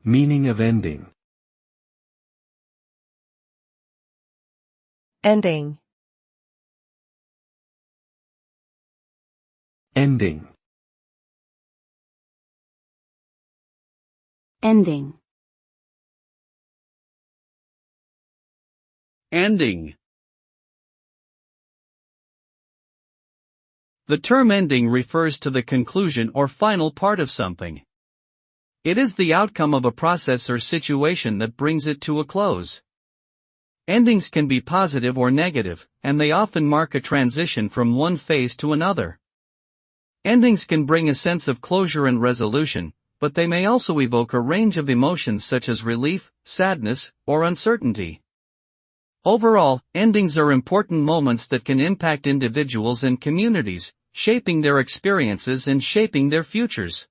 Meaning of ending. Ending. Ending. Ending. Ending. The term ending refers to the conclusion or final part of something. It is the outcome of a process or situation that brings it to a close. Endings can be positive or negative, and they often mark a transition from one phase to another. Endings can bring a sense of closure and resolution, but they may also evoke a range of emotions such as relief, sadness, or uncertainty. Overall, endings are important moments that can impact individuals and communities, shaping their experiences and shaping their futures.